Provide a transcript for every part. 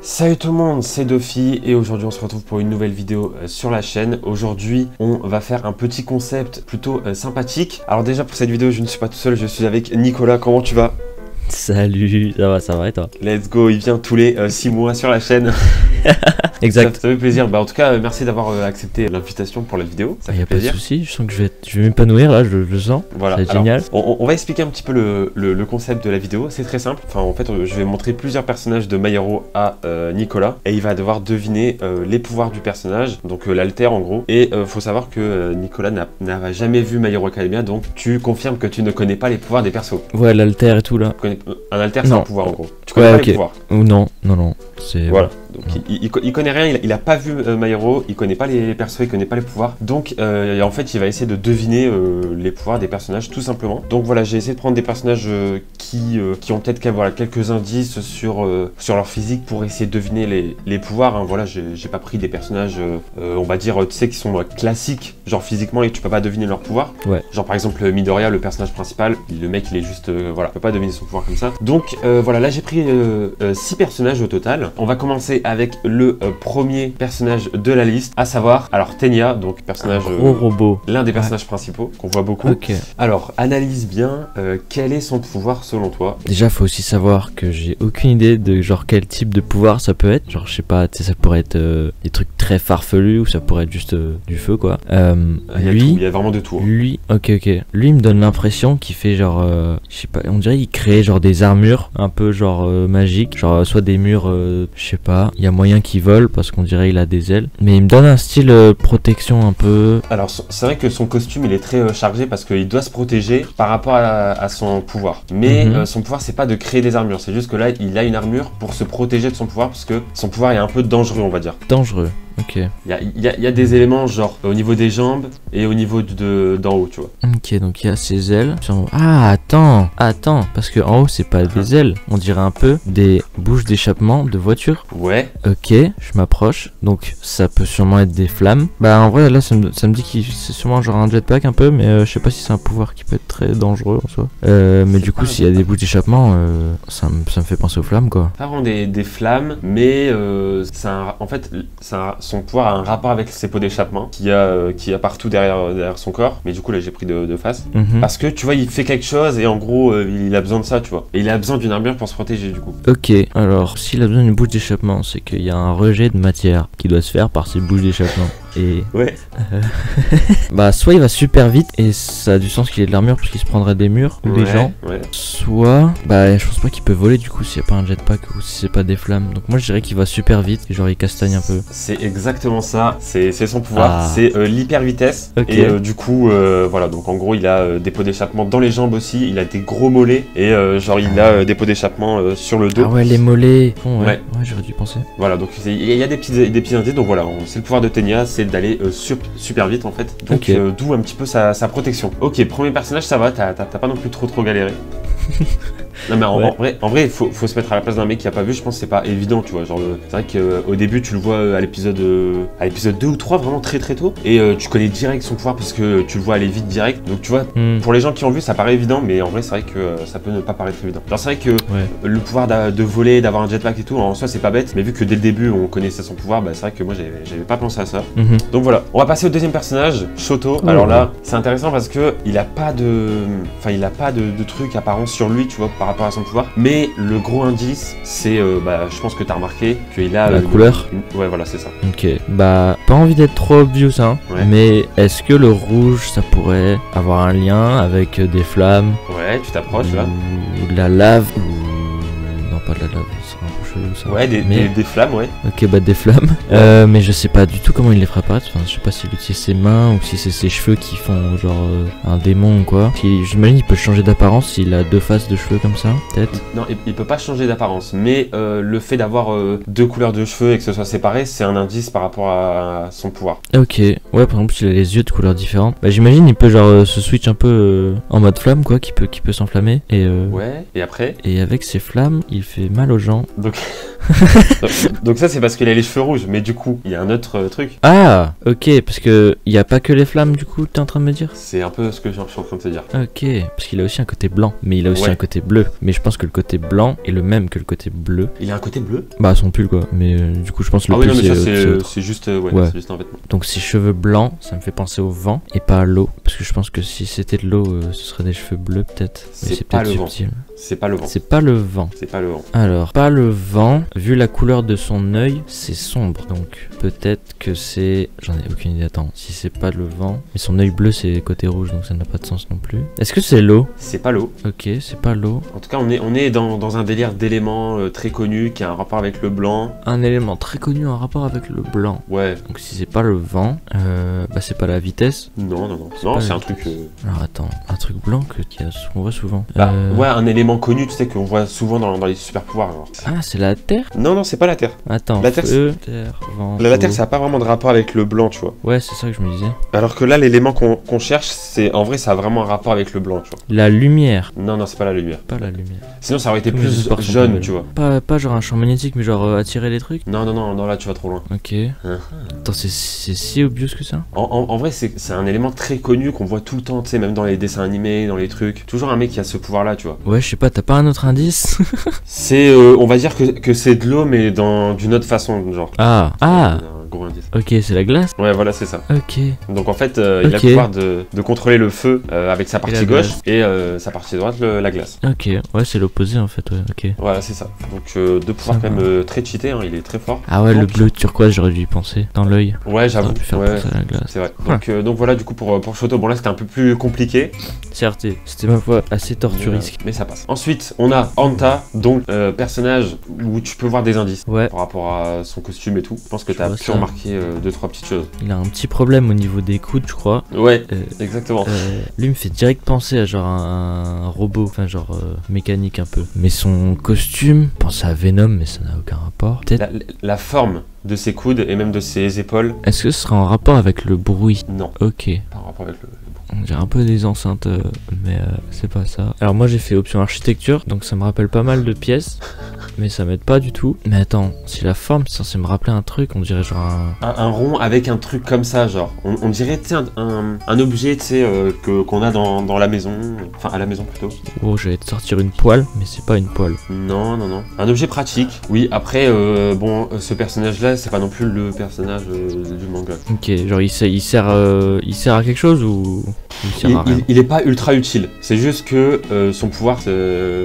Salut tout le monde, c'est Dofi et aujourd'hui on se retrouve pour une nouvelle vidéo sur la chaîne. Aujourd'hui on va faire un petit concept plutôt sympathique. Alors déjà pour cette vidéo je ne suis pas tout seul, je suis avec Nicolas, comment tu vas? Salut, ça va et toi? Let's go, il vient tous les 6 mois sur la chaîne. Exact. Ça fait plaisir. Bah en tout cas merci d'avoir accepté l'invitation pour la vidéo. Ça fait plaisir. Pas de soucis, je sens que je vais m'épanouir là, je le sens. Voilà. C'est génial. On va expliquer un petit peu le concept de la vidéo. C'est très simple. Enfin en fait je vais montrer plusieurs personnages de My Hero à Nicolas et il va devoir deviner les pouvoirs du personnage, donc l'alter en gros. Et faut savoir que Nicolas n'a jamais vu My Hero Academia, donc tu confirmes que tu ne connais pas les pouvoirs des persos. Ouais, l'alter et tout là. Un alter c'est un pouvoir en gros. Tu connais pas les pouvoirs? Non. C'est voilà. Donc il connaît rien, il a pas vu My Hero, il connaît pas les persos, il connaît pas les pouvoirs. Donc en fait il va essayer de deviner les pouvoirs des personnages tout simplement. Donc voilà, j'ai essayé de prendre des personnages qui ont peut-être quelques indices sur leur physique pour essayer de deviner les pouvoirs. Hein. Voilà, j'ai pas pris des personnages on va dire tu sais qui sont classiques genre physiquement et tu peux pas deviner leurs pouvoirs. Ouais. Genre par exemple Midoriya, le personnage principal, le mec il est juste voilà, peut pas deviner son pouvoir comme ça. Donc voilà, là j'ai pris 6 personnages au total. On va commencer avec le premier personnage de la liste, à savoir, alors Tenya, donc personnage gros robot, l'un des personnages principaux qu'on voit beaucoup. Ok. Alors analyse bien quel est son pouvoir selon toi. Déjà faut aussi savoir que j'ai aucune idée de genre quel type de pouvoir ça peut être. Genre je sais pas, tu sais ça pourrait être des trucs très farfelus ou ça pourrait être juste du feu quoi. Il y a vraiment de tout. Hein. Lui, ok. Lui il me donne l'impression qu'il fait genre, je sais pas, on dirait il crée genre des armures un peu genre magiques, genre soit des murs, je sais pas, il y a moyen qu'il vole parce qu'on dirait il a des ailes, mais il me donne un style protection un peu. Alors c'est vrai que son costume il est très chargé parce qu'il doit se protéger par rapport à son pouvoir, mais son pouvoir c'est pas de créer des armures, c'est juste que là il a une armure pour se protéger de son pouvoir parce que son pouvoir est un peu dangereux on va dire. Dangereux. Ok. Il y a des éléments genre au niveau des jambes et au niveau d'en haut, tu vois. Ok, donc il y a ses ailes. Ah, attends, parce que en haut c'est pas des ailes, on dirait un peu des bouches d'échappement de voiture. Ouais. Ok, je m'approche. Donc ça peut sûrement être des flammes. Bah en vrai là ça me dit que c'est sûrement genre un jetpack un peu, mais je sais pas si c'est un pouvoir qui peut être très dangereux en soi. Mais du coup s'il y a des bouches d'échappement, ça me fait penser aux flammes quoi. Pas vraiment des flammes, mais en fait son pouvoir a un rapport avec ses pots d'échappement qu'il y a partout derrière son corps. Mais du coup là j'ai pris de face. Parce que tu vois il fait quelque chose et en gros il a besoin de ça tu vois. Et il a besoin d'une armure pour se protéger du coup. Ok, alors s'il a besoin d'une bouche d'échappement, c'est qu'il y a un rejet de matière qui doit se faire par ces bouches d'échappement. Et ouais. Bah soit il va super vite et ça a du sens qu'il ait de l'armure parce qu'il se prendrait des murs ou des gens. Ouais. Soit bah je pense pas qu'il peut voler du coup s'il n'y a pas un jetpack ou si c'est pas des flammes. Donc moi je dirais qu'il va super vite et genre il castagne un peu. C'est exactement ça, c'est son pouvoir, c'est l'hyper vitesse. Okay. Et du coup voilà, donc en gros il a des pots d'échappement dans les jambes aussi, il a des gros mollets et genre il a des pots d'échappement sur le dos. Ah ouais, les mollets. Bon, ouais j'aurais dû penser. Voilà, donc il y a des petits indices, donc voilà, c'est le pouvoir de Tenya, c'est d'aller super vite en fait. Donc d'où un petit peu sa protection. Ok, premier personnage, ça va, t'as pas non plus trop galéré. Non mais en vrai faut se mettre à la place d'un mec qui a pas vu, je pense que c'est pas évident tu vois, genre c'est vrai qu'au début tu le vois à l'épisode 2 ou 3 vraiment très tôt et tu connais direct son pouvoir parce que tu le vois aller vite direct, donc tu vois pour les gens qui ont vu ça paraît évident mais en vrai c'est vrai que ça peut ne pas paraître évident. Genre c'est vrai que le pouvoir de voler, d'avoir un jetpack et tout en soi c'est pas bête, mais vu que dès le début on connaissait son pouvoir, bah c'est vrai que moi j'avais pas pensé à ça. Donc voilà, on va passer au deuxième personnage, Shoto. Alors là c'est intéressant parce que il a pas de truc apparent sur lui tu vois par rapport à son pouvoir, mais le gros indice c'est je pense que t'as remarqué qu'il a la couleur. Ouais voilà c'est ça. Ok, bah pas envie d'être trop obvious hein, mais est-ce que le rouge ça pourrait avoir un lien avec des flammes? Ouais, tu t'approches là. Ou de la lave ou... non pas de la lave, c'est un peu chelou ça. Ouais, des flammes, ouais. Ok, bah des flammes. Mais je sais pas du tout comment il les ferait apparaître. Enfin, je sais pas s'il utilise ses mains ou si c'est ses cheveux qui font genre un démon ou quoi. J'imagine qu'il peut changer d'apparence s'il a deux faces de cheveux comme ça, peut-être. Non, il peut pas changer d'apparence, mais le fait d'avoir deux couleurs de cheveux et que ce soit séparé, c'est un indice par rapport à son pouvoir. Ok, ouais, par exemple, s'il a les yeux de couleurs différentes, bah j'imagine il peut genre se switch un peu en mode flamme quoi, qui peut s'enflammer et ouais, et après. Et avec ses flammes, il fait mal aux gens Donc... donc ça c'est parce qu'il a les cheveux rouges, mais du coup il y a un autre truc. Ah, ok, parce que il y a pas que les flammes du coup, t'es en train de me dire? C'est un peu ce que je suis en train de te dire. Ok, parce qu'il a aussi un côté blanc, mais il a aussi Ouais. un côté bleu. Mais je pense que le côté blanc est le même que le côté bleu. Il a un côté bleu. Bah son pull quoi, mais du coup je pense que le Ah oui, pull non, mais ça c'est autre. c'est juste, Ouais. c'est juste un vêtement. Donc ses cheveux blancs, ça me fait penser au vent et pas à l'eau. Parce que je pense que si c'était de l'eau, ce serait des cheveux bleus peut-être. Mais C'est c'est pas peut-être le vent. subtil. C'est pas le vent. C'est pas le vent. C'est pas le vent. Alors, pas le vent, vu la couleur de son œil, c'est sombre. Donc peut-être que c'est... J'en ai aucune idée, attends. Si c'est pas le vent... Mais son œil bleu c'est côté rouge, donc ça n'a pas de sens non plus. Est-ce que c'est l'eau? C'est pas l'eau. Ok, c'est pas l'eau. En tout cas, on est dans un délire d'éléments très connus qui a un rapport avec le blanc. Un élément très connu en rapport avec le blanc. Ouais. Donc si c'est pas le vent, bah c'est pas la vitesse. Non, non, non. C'est Non, pas c'est la un truc. Alors attends, un truc blanc qu'on voit souvent. Bah, ouais, un élément connu, tu sais, qu'on voit souvent dans les super pouvoirs. Genre. Ah, c'est la Terre? Non, non, c'est pas la Terre. Attends, La Terre, feu, terre, vent, La Terre, eau. ça a pas vraiment de rapport avec le blanc, tu vois. Ouais, c'est ça que je me disais. Alors que là, l'élément qu'on cherche, c'est en vrai, ça a vraiment un rapport avec le blanc, tu vois. La lumière. Non, non, c'est pas la lumière. Pas la lumière. Sinon, ça aurait été Comme plus les sports sont jaune, pas tu vois. Pas genre un champ magnétique, mais genre attirer les trucs. Non, non, non, non, là, tu vas trop loin. Ok. Hein. Attends, c'est si obvious que ça? En vrai, c'est un élément très connu qu'on voit tout le temps, tu sais, même dans les dessins animés, dans les trucs. Toujours un mec qui a ce pouvoir-là, tu vois. Ouais, je sais pas, t'as pas un autre indice? C'est, on va dire que c'est de l'eau, mais d'une autre façon, genre. Ah, Un gros indice. ok, c'est la glace? Ouais, voilà, c'est ça. Ok. Donc en fait, il a le Ok. pouvoir de contrôler le feu avec sa la partie gauche glace. et sa partie droite, la glace. Ok, ouais, c'est l'opposé en fait, ouais, ok. Voilà, c'est ça. Donc deux pouvoirs Ça quand va. même très cheatés, hein, il est très fort. Ah ouais, le Donc- bleu turquoise, j'aurais dû y penser. Dans l'œil. Ouais, Ça j'avoue. aurait pu faire Ouais, penser à la glace. c'est vrai. Donc voilà, du coup, pour Shoto, bon là c'était un peu plus compliqué, Certes, c'était ma foi assez torturisque. mais ça passe. Ensuite, on a Anta, donc personnage où tu peux voir des indices Ouais, par rapport à son costume et tout. Je pense que Je t'as vois pu ça. remarquer deux, trois petites choses. il a un petit problème au niveau des coudes, je crois. Ouais, Euh, exactement. Lui me fait direct penser à genre un robot, enfin genre mécanique un peu. Mais son costume, pense à Venom, mais ça n'a aucun rapport. Peut-être. La forme de ses coudes et même de ses épaules, Est-ce que ce sera en rapport avec le bruit? non, Ok. pas en rapport avec le... On dirait un peu des enceintes, mais c'est pas ça. Alors moi j'ai fait option architecture, donc ça me rappelle pas mal de pièces, mais ça m'aide pas du tout. Mais attends, si la forme c'est censé me rappeler un truc, on dirait genre Un rond avec un truc comme ça, genre. On dirait, tu sais, un objet, tu sais, qu'on a dans la maison. Enfin, à la maison plutôt. Oh, j'allais te sortir une poêle, mais c'est pas une poêle. Non, non, non. Un objet pratique. Oui, après, ce personnage-là, c'est pas non plus le personnage du manga. Ok, genre il sert à quelque chose ou il sert à rien? Il est pas ultra utile. C'est juste que son pouvoir,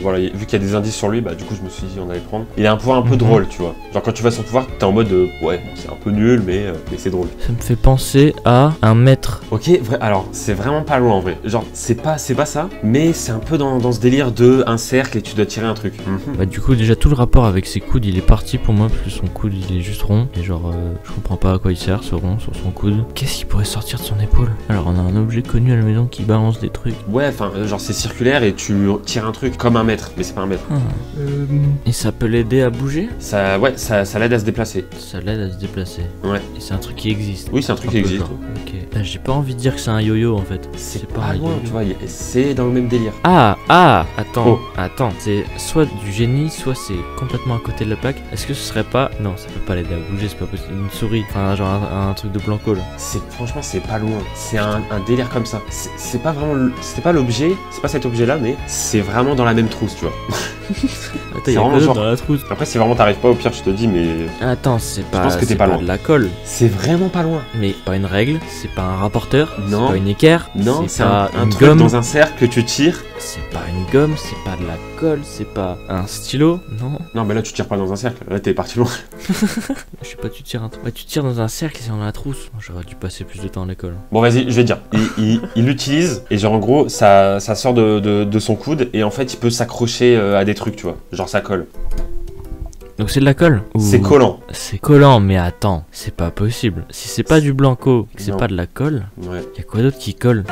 voilà, vu qu'il y a des indices sur lui, bah du coup je me suis dit on allait le prendre. Il a un pouvoir un peu Mhm. drôle, tu vois. Genre quand tu vois son pouvoir, t'es en mode ouais, c'est un peu nul, mais c'est drôle. Ça me fait penser à un maître. Ok, alors c'est vraiment pas loin en vrai. Genre c'est pas ça, mais c'est un peu dans ce délire de un cercle et tu dois tirer un truc. Mhm. Bah du coup déjà tout le rapport avec ses coudes il est parti pour moi parce que son coude il est juste rond et genre je comprends pas à quoi il sert ce rond sur son coude. Qu'est-ce qui pourrait sortir de son épaule? Alors on a un objet connu à la maison qui balance des trucs. Ouais, enfin genre c'est circulaire et tu tires un truc comme un mètre, mais c'est pas un mètre. Et ça peut l'aider à bouger? Ça, ouais, ça l'aide à se déplacer. Ça l'aide à se déplacer. Ouais. Et c'est un truc qui existe. Oui, c'est un truc Un qui peu, existe. genre. Ok. Bah, j'ai pas envie de dire que c'est un yo-yo en fait. C'est pas pas un loin, yo-yo. tu vois, c'est dans le même délire. Ah, attends, Oh. attends, c'est soit du génie, soit c'est complètement à côté de la plaque. Est-ce que ce serait pas... Non, ça peut pas l'aider à bouger, c'est pas possible. Une souris, enfin genre un truc de Blanco là. Franchement, c'est pas loin. C'est un délire comme ça. C'est pas vraiment, c'est pas l'objet, c'est pas cet objet-là, mais c'est vraiment dans la même trousse, tu vois. Attends, il y a vraiment quoi d'autre genre- dans la trousse? Après, si vraiment t'arrives pas, au pire, je te dis, mais Attends, c'est pas... pense que t'es c'est pas loin. de la colle. c'est vraiment pas loin. Mais pas une règle, c'est pas un rapporteur, Non. c'est pas une équerre, Non, c'est pas un une truc gomme, dans un cercle que tu tires. c'est pas une gomme, c'est pas de la colle, c'est pas un stylo, non. Non, mais là, tu tires pas dans un cercle. Là, t'es parti loin. Je sais pas, tu tires un truc. Ouais, tu tires dans un cercle et c'est dans la trousse. J'aurais dû passer plus de temps à l'école. Bon, vas-y, je vais te dire. Il l'utilise et genre en gros, ça sort de son coude et en fait, il peut s'accrocher à des trucs, tu vois. Genre ça colle. Donc c'est de la colle ou... C'est collant. C'est collant, mais attends, c'est pas possible. Si c'est pas du blanco, que c'est Non. pas de la colle, Ouais. y a quoi d'autre qui colle?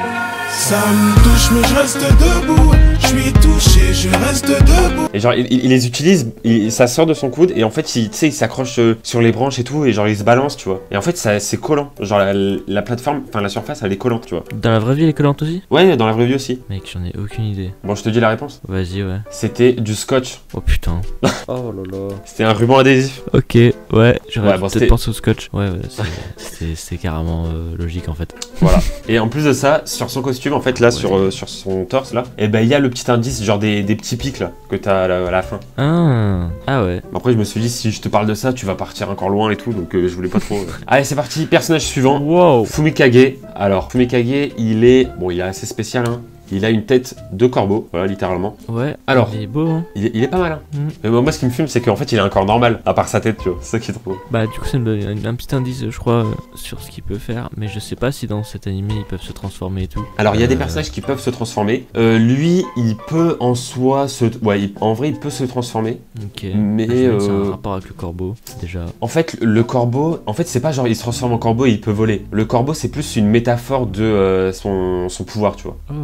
Ça me touche mais je reste debout. Je suis touché, je reste debout. Et genre, il les utilise, ça sort de son coude, et en fait, tu sais, il s'accroche sur les branches et tout, et genre, il se balance, tu vois. Et en fait, c'est collant. Genre, la plateforme, enfin, la surface, elle est collante, tu vois. Dans la vraie vie, elle est collante aussi? Ouais, dans la vraie vie aussi. Mec, j'en ai aucune idée. Bon, je te dis la réponse. Vas-y, ouais. C'était du scotch. Oh putain. Oh là là. C'était un ruban adhésif. Ok, ouais, j'aurais bon, peut-être pensé au scotch. Ouais, c'est carrément logique en fait. Voilà. Et en plus de ça, sur son costume, en fait, là, sur son torse, là, et ben, il y a le petit indice, genre des petits pics, là, que t'as à la fin. Ah ouais. Après, je me suis dit, si je te parle de ça, tu vas partir encore loin et tout, donc je voulais pas trop. Allez, c'est parti, personnage suivant. Wow. Fumikage. Alors, Fumikage, il est assez spécial, hein. Il a une tête de corbeau, voilà, littéralement. Ouais. Alors, il est beau, hein. Il est pas mal, hein. Mais moi, ce qui me fume, c'est qu'en fait, il a un corps normal, à part sa tête, tu vois. C'est ça qui est trop. Bah, du coup, ça me donne un petit indice, je crois, sur ce qu'il peut faire. Mais je sais pas si dans cet animé, ils peuvent se transformer et tout. Alors, il y a des personnages qui peuvent se transformer. Lui, il peut en soi se. Ouais, en vrai, il peut se transformer. Ok. Mais. C'est un rapport avec le corbeau, déjà. En fait, le corbeau, c'est pas genre il se transforme en corbeau et il peut voler. Le corbeau, c'est plus une métaphore de son pouvoir, tu vois. Oh.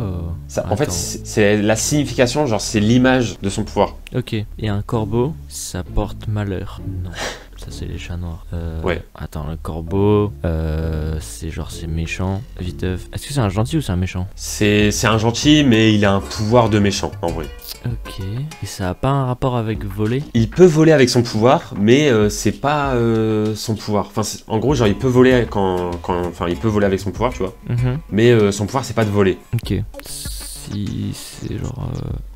Ça, en fait, c'est la signification, genre c'est l'image de son pouvoir. Ok. Et un corbeau, ça porte malheur. Non. Ça c'est les chats noirs. Ouais. Attends, le corbeau, c'est méchant. Viteuf. Est-ce que c'est un gentil ou c'est un méchant? C'est un gentil, mais il a un pouvoir de méchant, en vrai. Ok. Et ça a pas un rapport avec voler? Il peut voler avec son pouvoir, mais c'est pas son pouvoir. Enfin, en gros, genre il peut voler il peut voler avec son pouvoir, tu vois. Mais son pouvoir, c'est pas de voler. Ok. Si c'est genre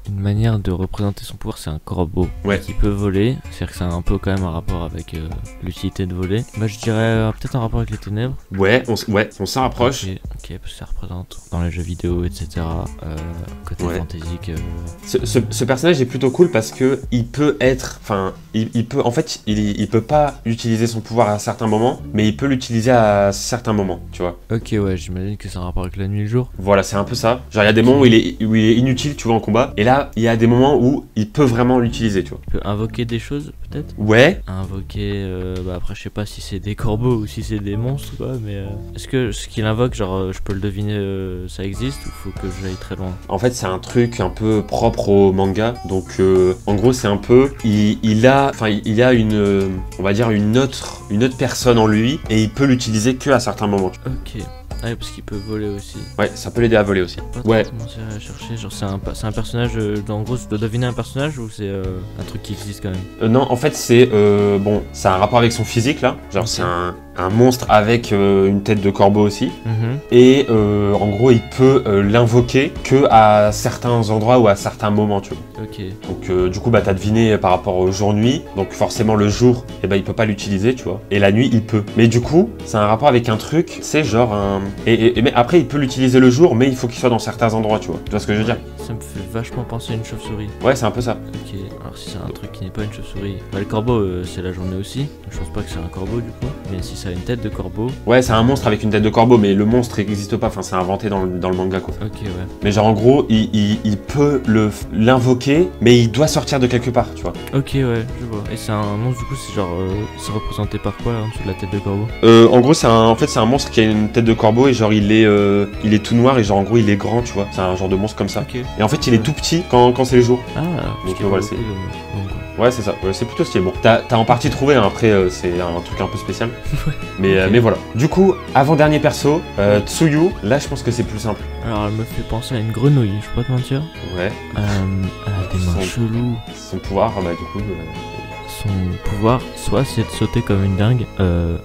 une manière de représenter son pouvoir, c'est un corbeau qui peut voler, c'est-à-dire que c'est un peu quand même un rapport avec l'utilité de voler. Bah je dirais peut-être un rapport avec les ténèbres. Ouais, on s'en rapproche. Ok, parce que ça représente dans les jeux vidéo, etc. Côté fantaisique. Ce personnage est plutôt cool parce que il peut être, enfin, il peut, en fait, il peut pas utiliser son pouvoir à certains moments, mais il peut l'utiliser à certains moments, tu vois. Ok, ouais, j'imagine que c'est un rapport avec la nuit et le jour. Voilà, c'est un peu ça. Genre il y a des moments où il est inutile, tu vois, en combat, et là il y a des moments où il peut vraiment l'utiliser, tu vois. Il peut invoquer des choses, peut-être. Ouais. Invoquer, bah après je sais pas si c'est des corbeaux ou si c'est des monstres, quoi, mais est-ce que ce qu'il invoque, genre je peux le deviner, ça existe ou faut que j'aille très loin? En fait, c'est un truc un peu propre au manga, donc en gros c'est un peu, il a une, on va dire une autre personne en lui, et il peut l'utiliser que à certains moments. Ok. Ah ouais, parce qu'il peut voler aussi. Ouais, ça peut l'aider à voler aussi. Ouais. Commencer à chercher, genre c'est un personnage, en gros, tu dois deviner un personnage ou c'est un truc qui existe quand même? Non, en fait c'est, ça a un rapport avec son physique là, genre c'est un monstre avec une tête de corbeau aussi, et en gros il peut l'invoquer que à certains endroits ou à certains moments, tu vois. Ok. Donc du coup bah t'as deviné par rapport au jour-nuit, donc forcément le jour, il peut pas l'utiliser, tu vois, et la nuit il peut. Mais du coup c'est un rapport avec un truc, c'est genre un... mais après il peut l'utiliser le jour, mais il faut qu'il soit dans certains endroits, tu vois ce que je veux dire? Ça me fait vachement penser à une chauve-souris. Ouais, c'est un peu ça. Ok, alors si c'est un truc qui n'est pas une chauve-souris, bah le corbeau c'est la journée aussi, donc je pense pas que c'est un corbeau du coup, mais si ça a une tête de corbeau... Ouais, c'est un monstre avec une tête de corbeau, mais le monstre n'existe pas, enfin c'est inventé dans le manga, quoi. Ok, ouais. Mais genre en gros, il peut l'invoquer, mais il doit sortir de quelque part, tu vois. Ok, ouais, je vois. Et c'est un monstre, du coup, c'est genre, c'est représenté par quoi, en dessous de la tête de corbeau? En gros, c'est un monstre qui a une tête de corbeau, et genre il est tout noir, et genre en gros il est grand, tu vois. C'est un genre de monstre comme ça. Okay. Et en fait il est tout petit quand c'est le jour. Ah, donc voilà, c'est... Ouais, c'est ça, c'est plutôt stylé. Bon, t'as en partie trouvé, hein. Après c'est un truc un peu spécial. Mais voilà. Du coup, avant-dernier perso, Tsuyu, là je pense que c'est plus simple. Alors elle me fait penser à une grenouille, je peux pas te mentir. Ouais. Elle a des mains cheloues. Son pouvoir, bah du coup... Son pouvoir, soit c'est de sauter comme une dingue,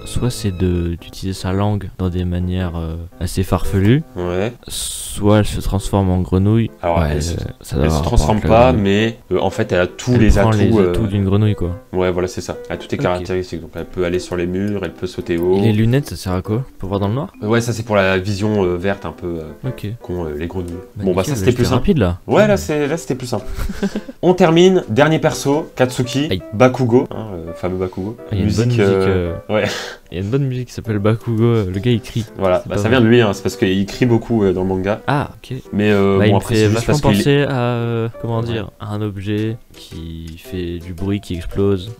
soit c'est d'utiliser sa langue dans des manières assez farfelues. Ouais. Soit elle se transforme en grenouille. Alors ouais, elle se transforme pas, mais en fait elle a tous les atouts. Les atouts d'une grenouille, quoi. Ouais, voilà, c'est ça. Elle a toutes les caractéristiques. Donc elle peut aller sur les murs, elle peut sauter haut. Et les lunettes, ça sert à quoi? Pour voir dans le noir? Ouais, ça c'est pour la vision verte un peu qu'ont les grenouilles. Bon bah ça c'était plus simple. Rapide là. Ouais, là c'était plus simple. On termine, dernier perso, Katsuki, Bakugo, le fameux Bakugo. Il y a musique. Ouais. Il y a une bonne musique qui s'appelle Bakugo, le gars il crie. Voilà, C'est bah, pas ça mal. vient de lui, hein, c'est parce qu'il crie beaucoup dans le manga. Ah, ok. Mais Bah, il bon, me après, fait c'est juste vachement parce qu'il. penser à, comment dire, à un objet qui fait du bruit, qui explose,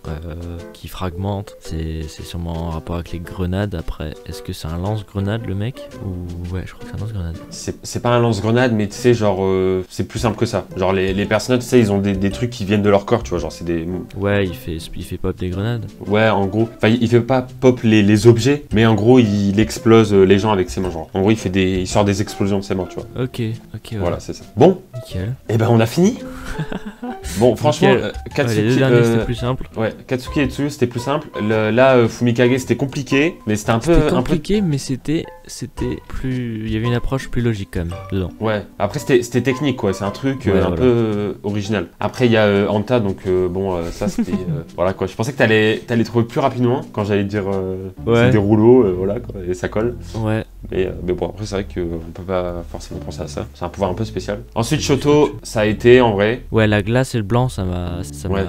qui fragmente. C'est sûrement en rapport avec les grenades. Après, est-ce que c'est un lance-grenade le mec? Ou ouais, je crois que c'est un lance-grenade. C'est pas un lance-grenade, mais tu sais, genre, c'est plus simple que ça. Genre, les personnages, tu sais, ils ont des trucs qui viennent de leur corps, tu vois, genre, c'est des. Ouais, il fait pop des grenades. Ouais, en gros, enfin, il fait pas pop les objets, mais en gros, il explose les gens avec ses mains, genre. En gros, il sort des explosions de ses mains, tu vois. Ok, ok, Voilà, c'est ça. Bon, nickel. et ben, on a fini. Bon, franchement, Nickel. Ouais, Katsuki. les deux derniers c'était plus simple. Ouais, Katsuki et Tsuyu c'était plus simple. Là, Fumikage c'était compliqué, mais c'était un peu. C'était compliqué, mais c'était plus. Il y avait une approche plus logique quand même dedans. Ouais, après c'était technique quoi, c'est un truc Ouais, un voilà. peu original. Après il y a Anta, donc bon, ça c'était. Voilà quoi, je pensais que t'allais trouver plus rapidement quand j'allais te dire Ouais. c'est des rouleaux, voilà quoi, et ça colle. Ouais. Mais bon, après c'est vrai qu'on peut pas forcément penser à ça, c'est un pouvoir un peu spécial. Ensuite, Shoto, ça a été en vrai. Ouais, la glace et le blanc, ça m'a Ouais.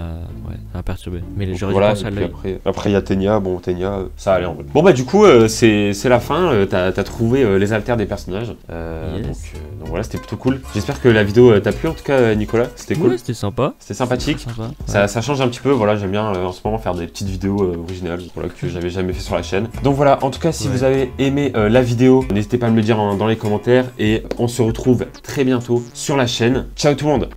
perturbé. Mais j'aurais dû Voilà, penser à et puis l'œil. après il y a Tenya, bon Tenya, ça allait en vrai. Bon bah du coup c'est la fin, t'as trouvé les alters des personnages, Yes. donc voilà c'était plutôt cool. J'espère que la vidéo t'a plu en tout cas Nicolas, c'était cool, Ouais, c'était sympa. c'était sympathique. Sympa. Ouais. Ça change un petit peu, voilà j'aime bien en ce moment faire des petites vidéos originales, voilà, que j'avais jamais fait sur la chaîne. Donc voilà, en tout cas si Ouais. vous avez aimé la vidéo, n'hésitez pas à me le dire dans les commentaires et on se retrouve très bientôt sur la chaîne. Ciao tout le monde.